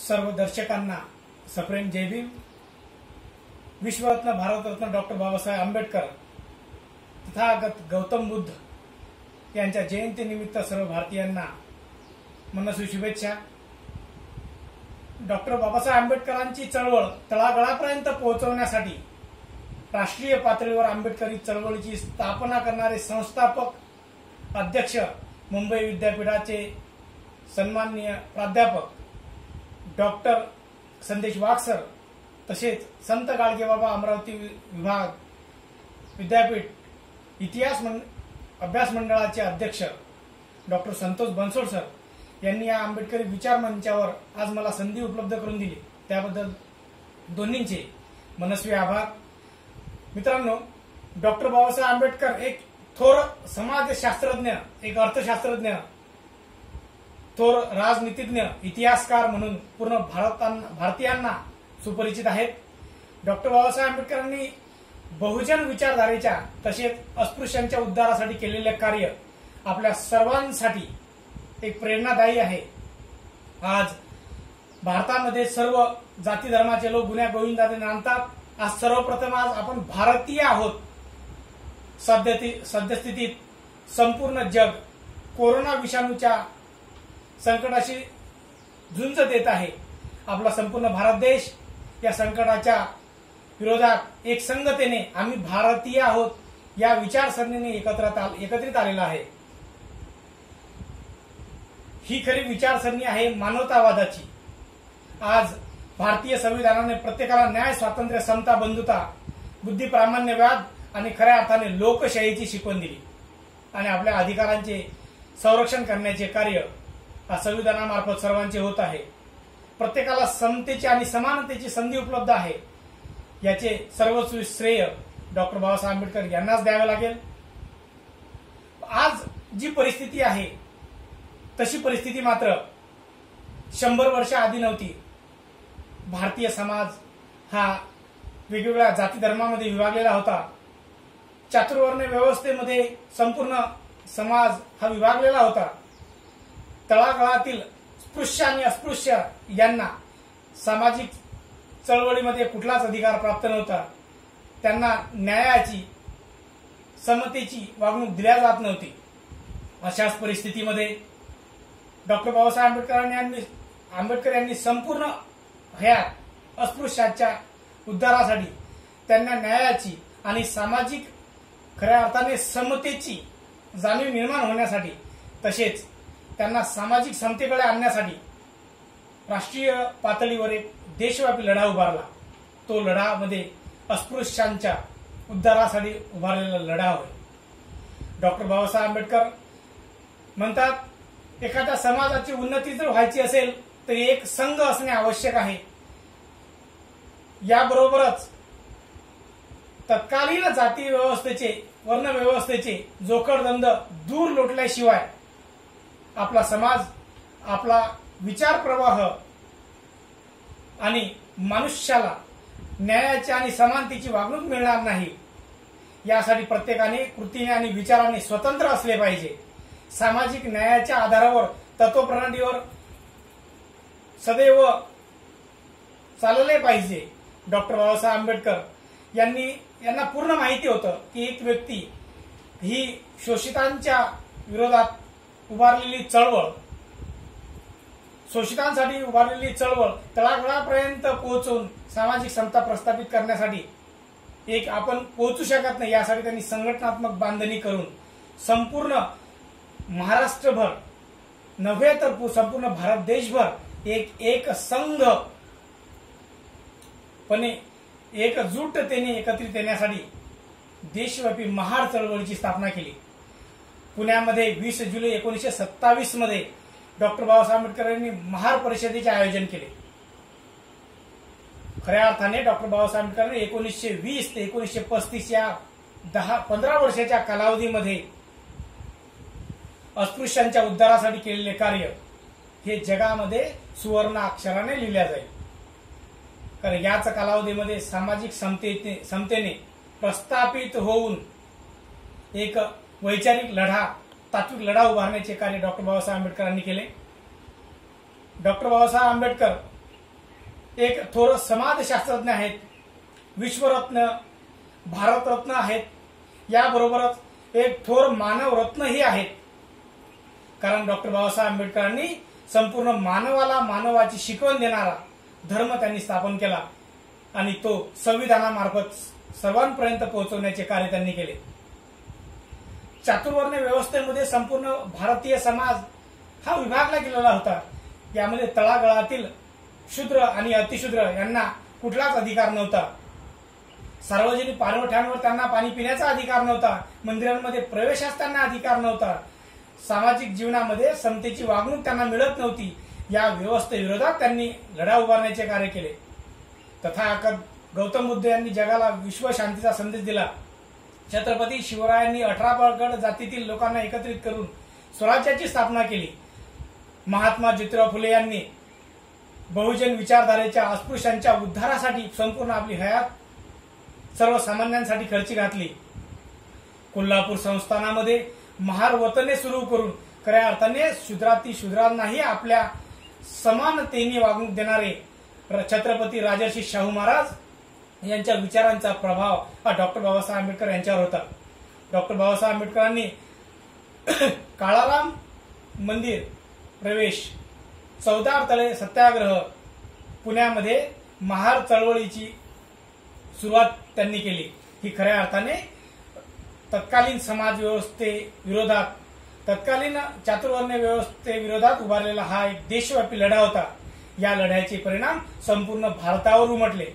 सर्व दर्शकांना सप्रेम जय भीम। विश्वरत्न भारतरत्न डॉक्टर बाबासाहेब आंबेडकर तथागत गौतम बुद्ध यांच्या जयंतीनिमित्त सर्व भारतीयांना मनस्वी शुभेच्छा। डॉक्टर बाबासाहेब आंबेडकरांची चळवळ तळागाळापर्यंत पोहोचवण्यासाठी राष्ट्रीय पातळीवर आंबेडकरी चळवळीची स्थापना करणारे संस्थापक अध्यक्ष मुंबई विद्यापीठाचे सन्माननीय प्राध्यापक डॉक्टर संदेश वाघसर तसेच संत गाडगेबाबा अमरावती विभाग विद्यापीठ इतिहास अभ्यास मंडळाचे अध्यक्ष डॉक्टर संतोष बनसोड सर यांनी या आंबेडकरी विचार मंचावर आज मला संधी उपलब्ध करून दिली, त्याबद्दल दोन्हींचे मनस्वी आभार। मित्रांनो, डॉक्टर बाबासाहेब आंबेडकर एक थोर समाजशास्त्रज्ञ, एक अर्थशास्त्रज्ञ, थोर राजनीतिज्ञ, इतिहासकार म्हणून पूर्ण भारतीयांना सुपरिचित आहेत। डॉक्टर बाबासाहेब आंबेडकरांनी बहुजन विचारधारेच्या तसेच अस्पृश्यांच्या उद्धारासाठी केलेले कार्य आपल्या सर्वांसाठी एक प्रेरणादायी आहे। आज भारतामध्ये सर्व जाती धर्माचे लोक गुण्या गोविंदाने नांदतात। आज सर्वप्रथम आज आपण भारतीय आहोत। सद्यस्थितीत संपूर्ण जग कोरोना विषाणूच्या संकटाशी झुंज देत आहे। आपला संपूर्ण भारत देश या संकटाच्या विरोधात एकसंगतेने आम्ही भारतीय आहोत या विचारसरणीने एकत्रित आलेला आहे। ही खरी विचारसरणी आहे मानवतावादाची। आज भारतीय संविधानाने प्रत्येकाला न्याय, स्वातंत्र्य, समता, बंधुता, बुद्धी, प्रामाण्यवाद आणि खऱ्या अर्थाने लोकशाहीची शिकवण दिली आणि आपल्या अधिकारांचे संरक्षण करण्याचे कार्य संविधानामार्फत सर्वांचे होत आहे। प्रत्येकाला समतेची आणि समानतेची संधी उपलब्ध आहे। याचे सर्वस्व श्रेय डॉक्टर बाबासाहेब आंबेडकर यांनाच द्यावे लागेल। आज जी परिस्थिती आहे तशी परिस्थिती मात्र 100 वर्ष आधी नव्हती। भारतीय समाज हा वेगवेगळ्या जाती धर्मामध्ये विभागलेला होता। चातुर्वर्ण व्यवस्थेमध्ये संपूर्ण समाज हा विभागलेला होता। तळागाळातील स्पृश्य आणि अस्पृश्य यांना सामाजिक चळवळीमध्ये कुठलाच अधिकार प्राप्त नव्हता। त्यांना न्यायाची, समतेची वागणूक दिल्या जात नव्हती। अशाच परिस्थितीमध्ये डॉक्टर बाबासाहेब आंबेडकर यांनी संपूर्ण हयात अस्पृश्यांच्या उद्धारासाठी, त्यांना न्यायाची आणि सामाजिक खऱ्या अर्थाने समतेची जाणीव निर्माण होण्यासाठी तसेच त्यांना सामाजिक समतेकडे आणण्यासाठी राष्ट्रीय पातळीवर एक देशव्यापी लढा उभारला। तो लढा मध्ये अस्पृश्यांच्या उद्धारासाठी उभारलेला लढा होय। डॉक्टर बाबासाहेब आंबेडकर म्हणतात, एखाद्या समाजाची उन्नती जर व्हायची असेल तर एक संघ असणे आवश्यक आहे। याबरोबरच तत्कालीन जाती व्यवस्थेचे, वर्ण व्यवस्थेचे जोखडबंद दूर लोटल्याशिवाय आपला समाज, आपला विचार प्रवाह आणि मनुष्याला न्यायाची आणि समानतेची वागणूक मिळणार नाही। यासाठी प्रत्येकाने कृतीने आणि विचाराने स्वतंत्र असले पाहिजे। सामाजिक न्यायाच्या आधारावर, तत्वप्रणालीवर सदैव चालले पाहिजे। डॉक्टर बाबासाहेब आंबेडकर यांना पूर्ण माहिती होतं की एक व्यक्ती ही शोषितांच्या विरोधात उभारलेली चळवळ, शोषितांसाठी उभारलेली चळवळ तळागाळापर्यंत पोहोचून सामाजिक समता प्रस्थापित करण्यासाठी एक आपण पोहोचू शकत नाही। यासाठी त्यांनी संघटनात्मक बांधणी करून संपूर्ण महाराष्ट्रभर नव्हे तर संपूर्ण भारत देशभर एक संघपणे एकजुटतेने एकत्रित येण्यासाठी देशव्यापी महार चळवळीची स्थापना केली। पुण्यामध्ये 20 जुलै 1927 मध्ये डॉक्टर बाबासाहेब आंबेडकर यांनी महार परिषदेचे आयोजन केले। खऱ्या अर्थाने डॉक्टर बाबासाहेब आंबेडकरांनी 1920 ते 1935 या 15 वर्षाच्या कालावधीमध्ये अस्पृश्यांच्या उद्धारासाठी केलेले कार्य हे जगामध्ये सुवर्ण अक्षराने लिहिल्या जाईल। कारण याच कालावधीमध्ये सामाजिक समतेने प्रस्थापित होऊन एक वैचारिक लढा, तात्विक लढा उभारण्याचे कार्य डॉक्टर बाबासाहेब आंबेडकरांनी केले। डॉक्टर बाबासाहेब आंबेडकर एक थोर समाजशास्त्रज्ञ आहेत, विश्वरत्न, भारतरत्न आहेत, याबरोबरच एक थोर मानवरत्नही आहेत. कारण डॉक्टर बाबासाहेब आंबेडकरांनी संपूर्ण मानवाला मानवाची शिकवण देणारा धर्म त्यांनी स्थापन केला आणि तो संविधानामार्फत सर्वांपर्यंत पोहोचवण्याचे कार्य त्यांनी केले. चातुर्वर्ण व्यवस्थेमध्ये संपूर्ण भारतीय समाज हा विभागला गेलेला होता. यामध्ये तळागाळातील शूद्र आणि अतिशूद्र यांना कुठलाच अधिकार नव्हता. सार्वजनिक पाणवठ्यांवर त्यांना पाणी पिण्याचा अधिकार नव्हता. मंदिरांमध्ये प्रवेशास त्यांना अधिकार नव्हता. सामाजिक जीवनामध्ये समतेची वागणूक त्यांना मिळत नव्हती. या व्यवस्थेविरोधात त्यांनी लढा उभारण्याचे कार्य केले. तथागत गौतम बुद्ध यांनी जगाला विश्व शांतीचा संदेश दिला. छत्रपती शिवरायांनी 18 गट जातीतील लोकांना एकत्रित करून स्वराज्याची स्थापना केली. महात्मा ज्योतिराव फुले यांनी बहुजन विचारधारेच्या अस्पृश्यांच्या उद्धारासाठी संपूर्ण आपली हयात सर्वसामान्यांसाठी खर्ची घातली. कोल्हापूर संस्थानामध्ये महार वतने सुरू करून खऱ्या अर्थाने शूद्रांनाही आपल्या समानतेने वागणूक देणारे छत्रपती राजर्षी शाहू महाराज यांच्या विचारांचा प्रभाव हा डॉक्टर बाबासाहेब आंबेडकर यांच्यावर होता. डॉक्टर बाबासाहेब आंबेडकरांनी काळाराम मंदिर प्रवेश, चौदार तळे सत्याग्रह, पुण्यामध्ये महार चळवळीची सुरुवात त्यांनी केली. ही खऱ्या अर्थाने तत्कालीन समाज व्यवस्थेविरोधात, तत्कालीन चातुर्वर्ण व्यवस्थेविरोधात उभारलेला हा एक देशव्यापी लढा होता. या लढ्याचे परिणाम संपूर्ण भारतावर उमटले.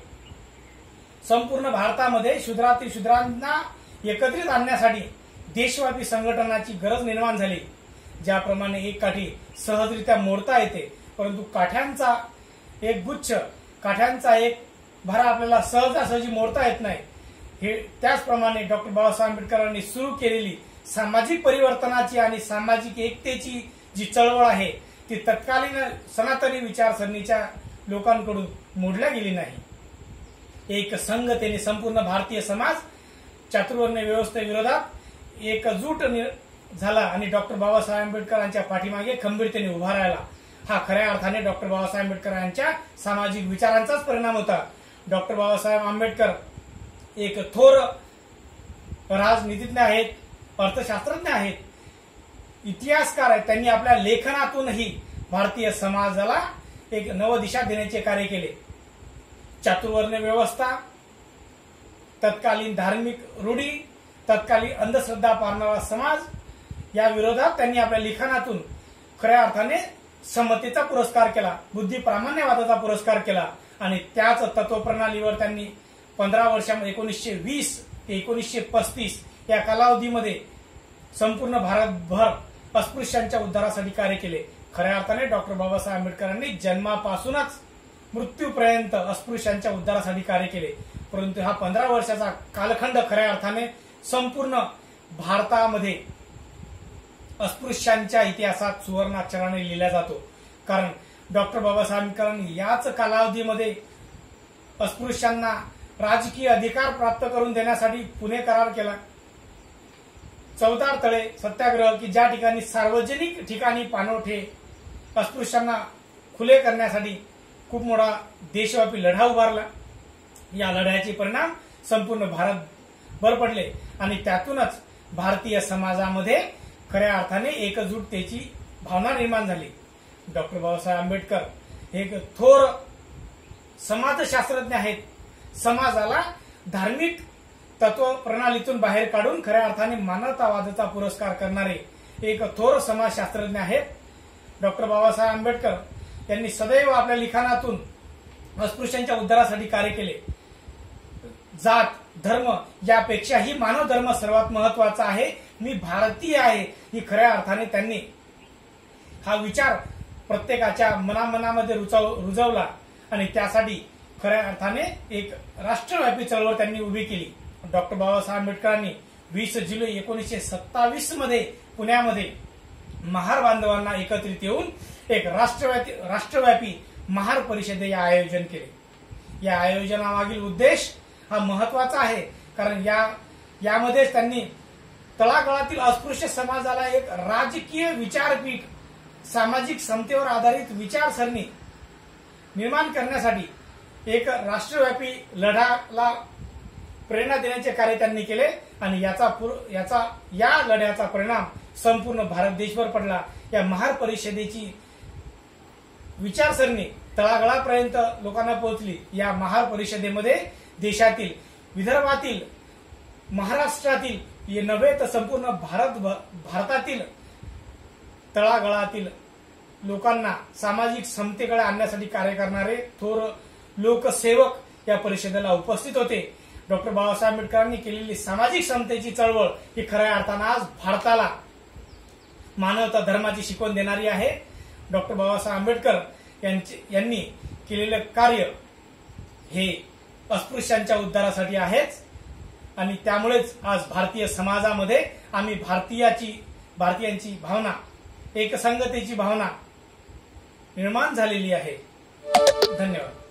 संपूर्ण भारतामध्ये शूद्रांना एकत्रित आणण्यासाठी देशव्यापी संघटनाची गरज निर्माण झाली. ज्याप्रमाणे एक काठी सहजरित्या मोडता येते, परंतु काठ्यांचा एक गुच्छ, काठ्यांचा एक भरा आपल्याला सहजासहजी मोडता येत नाही. हे त्याचप्रमाणे डॉक्टर बाबासाहेब आंबेडकरांनी सुरू केलेली सामाजिक परिवर्तनाची आणि सामाजिक एकतेची जी चळवळ आहे ती तत्कालीन सनातनी विचारसरणीच्या लोकांकडून मोडल्या गेली नाही. एक संघतेने संपूर्ण भारतीय समाज चातुर्वर्ण व्यवस्थेविरोधात एकजूट झाला आणि डॉक्टर बाबासाहेब आंबेडकरांच्या पाठीमागे खंबीरतेने उभा राहिला. हा खऱ्या अर्थाने डॉक्टर बाबासाहेब आंबेडकर यांच्या सामाजिक विचारांचाच परिणाम होता. डॉक्टर बाबासाहेब आंबेडकर एक थोर राजनीतिज्ञ आहेत, अर्थशास्त्रज्ञ आहेत, इतिहासकार आहेत. त्यांनी आपल्या लेखनातूनही भारतीय समाजाला एक नवदिशा देण्याचे कार्य केले. चातुर्वर्ण व्यवस्था, तत्कालीन धार्मिक रूढी, तत्कालीन अंधश्रद्धा पाळणारा समाज या विरोधात त्यांनी आपल्या लिखाणातून खऱ्या अर्थाने समतेचा पुरस्कार केला, बुद्धी प्रामाण्यवादाचा पुरस्कार केला आणि त्याच तत्वप्रणालीवर त्यांनी 15 वर्षांमध्ये 1920 ते 1935 या कालावधीमध्ये संपूर्ण भारतभर अस्पृश्यांच्या उद्धारासाठी कार्य केले. खऱ्या अर्थाने डॉक्टर बाबासाहेब आंबेडकरांनी जन्मापासूनच मृत्यूपर्यंत अस्पृश्यांच्या उद्धारासाठी कार्य केले. परंतु हा 15 वर्षाचा कालखंड खऱ्या अर्थाने संपूर्ण भारतामध्ये अस्पृश्यांच्या इतिहासात सुवर्णाक्षराने लिहिला जातो. कारण डॉक्टर बाबासाहेब आंबेडकरांनी याच कालावधीमध्ये अस्पृश्यांना राजकीय अधिकार प्राप्त करून देण्यासाठी पुणे करार केला. चौदार तळे सत्याग्रह की ज्या ठिकाणी सार्वजनिक ठिकाणी पाणवठे अस्पृश्यांना खुले करण्यासाठी खूप मोठा देशव्यापी लढा उभारला. या लढ्याचे परिणाम संपूर्ण भारतभर पडले आणि त्यातूनच भारतीय समाजामध्ये खऱ्या अर्थाने एकजुटतेची भावना निर्माण झाली. डॉक्टर बाबासाहेब आंबेडकर एक थोर समाजशास्त्रज्ञ आहेत. समाजाला धार्मिक तत्व प्रणालीतून बाहेर काढून खऱ्या अर्थाने मानवतावादाचा पुरस्कार करणारे एक थोर समाजशास्त्रज्ञ आहेत. डॉक्टर बाबासाहेब आंबेडकर यांनी सदैव आपल्या लिखाणातून अस्पृश्यांच्या उद्धारासाठी कार्य केले. जात धर्म यापेक्षाही मानव धर्म सर्वात महत्वाचा आहे, मी भारतीय आहे, ही खऱ्या अर्थाने त्यांनी हा विचार प्रत्येकाच्या मनामध्ये रुजवला आणि त्यासाठी खऱ्या अर्थाने एक राष्ट्रव्यापी चळवळ त्यांनी उभी केली. डॉक्टर बाबासाहेब आंबेडकरांनी 20 जुलै 1927 मध्ये पुण्यामध्ये महार बांधवांना एकत्रित येऊन एक राष्ट्रव्यापी महार परिषदे आयोजन केले. या आयोजनामागील उद्देश हा महत्वाचा आहे, कारण यामध्ये त्यांनी तळागाळातील अस्पृश्य समाजाला एक राजकीय विचारपीठ, सामाजिक समतेवर आधारित विचारसरणी निर्माण करण्यासाठी एक राष्ट्रव्यापी लढ्याला प्रेरणा देण्याचे कार्य त्यांनी केले आणि या लढ्याचा परिणाम संपूर्ण भारत देशभर पडला। या महार परिषदेची विचारसरणी तळागाळापर्यंत लोकांना पोहोचली। या महार परिषदेमध्ये देशातील, विदर्भातील, महाराष्ट्रातील नव्हे तर संपूर्ण भारतातील तळागाळातील लोकांना सामाजिक समतेकडे आणण्यासाठी कार्य करणारे थोर लोकसेवक या परिषदेला उपस्थित होते। डॉक्टर बाबासाहेब आंबेडकरांनी केलेली सामाजिक समतेची चळवळ ही खऱ्या अर्थानं आज भारताला मानवता धर्माची शिकवण देणारी आहे। डॉक्टर बाबासाहेब आंबेडकर यांनी केलेले कार्य हे अस्पृश्यांच्या उद्धारासाठी आहेच आणि त्यामुळेच आज भारतीय समाजामध्ये आम्ही भारतीयांची भावना, एकसंगतेची भावना निर्माण झालेली आहे। धन्यवाद।